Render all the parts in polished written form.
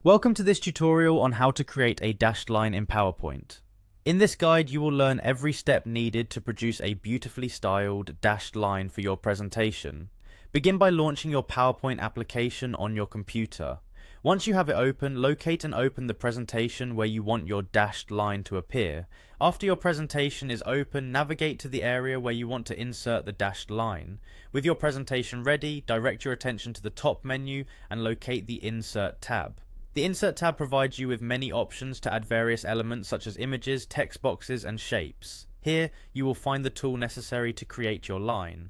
Welcome to this tutorial on how to create a dashed line in PowerPoint. In this guide, you will learn every step needed to produce a beautifully styled dashed line for your presentation. Begin by launching your PowerPoint application on your computer. Once you have it open, locate and open the presentation where you want your dashed line to appear. After your presentation is open, navigate to the area where you want to insert the dashed line. With your presentation ready, direct your attention to the top menu and locate the Insert tab. The Insert tab provides you with many options to add various elements such as images, text boxes, and shapes. Here, you will find the tool necessary to create your line.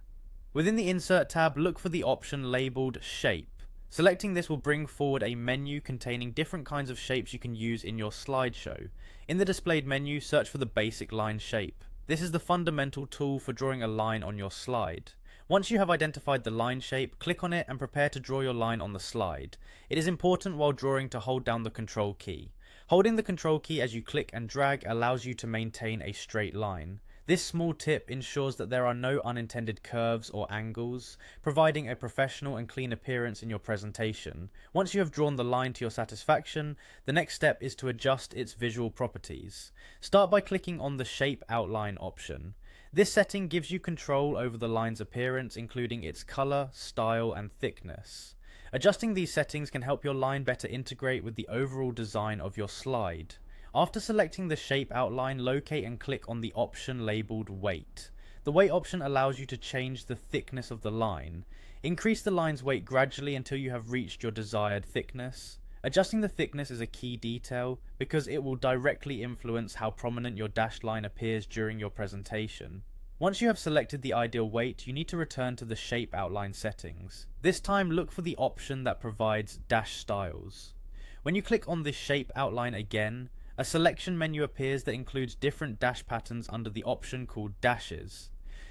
Within the Insert tab, look for the option labeled Shape. Selecting this will bring forward a menu containing different kinds of shapes you can use in your slideshow. In the displayed menu, search for the basic line shape. This is the fundamental tool for drawing a line on your slide. Once you have identified the line shape, click on it and prepare to draw your line on the slide. It is important while drawing to hold down the Control key. Holding the Control key as you click and drag allows you to maintain a straight line. This small tip ensures that there are no unintended curves or angles, providing a professional and clean appearance in your presentation. Once you have drawn the line to your satisfaction, the next step is to adjust its visual properties. Start by clicking on the Shape Outline option. This setting gives you control over the line's appearance, including its color, style, and thickness. Adjusting these settings can help your line better integrate with the overall design of your slide. After selecting the shape outline, locate and click on the option labeled Weight. The weight option allows you to change the thickness of the line. Increase the line's weight gradually until you have reached your desired thickness. Adjusting the thickness is a key detail because it will directly influence how prominent your dashed line appears during your presentation. Once you have selected the ideal weight, you need to return to the shape outline settings. This time, look for the option that provides dash styles. When you click on this shape outline again, a selection menu appears that includes different dash patterns under the option called Dashes.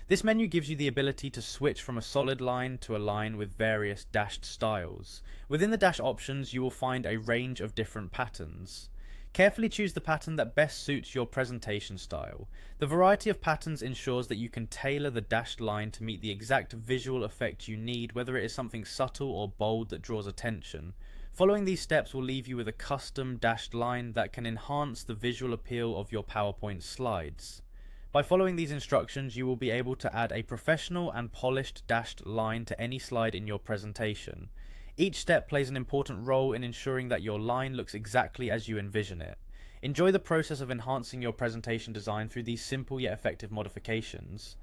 This menu gives you the ability to switch from a solid line to a line with various dashed styles. Within the dash options, you will find a range of different patterns. Carefully choose the pattern that best suits your presentation style. The variety of patterns ensures that you can tailor the dashed line to meet the exact visual effect you need, whether it is something subtle or bold that draws attention. Following these steps will leave you with a custom dashed line that can enhance the visual appeal of your PowerPoint slides. By following these instructions, you will be able to add a professional and polished dashed line to any slide in your presentation. Each step plays an important role in ensuring that your line looks exactly as you envision it. Enjoy the process of enhancing your presentation design through these simple yet effective modifications.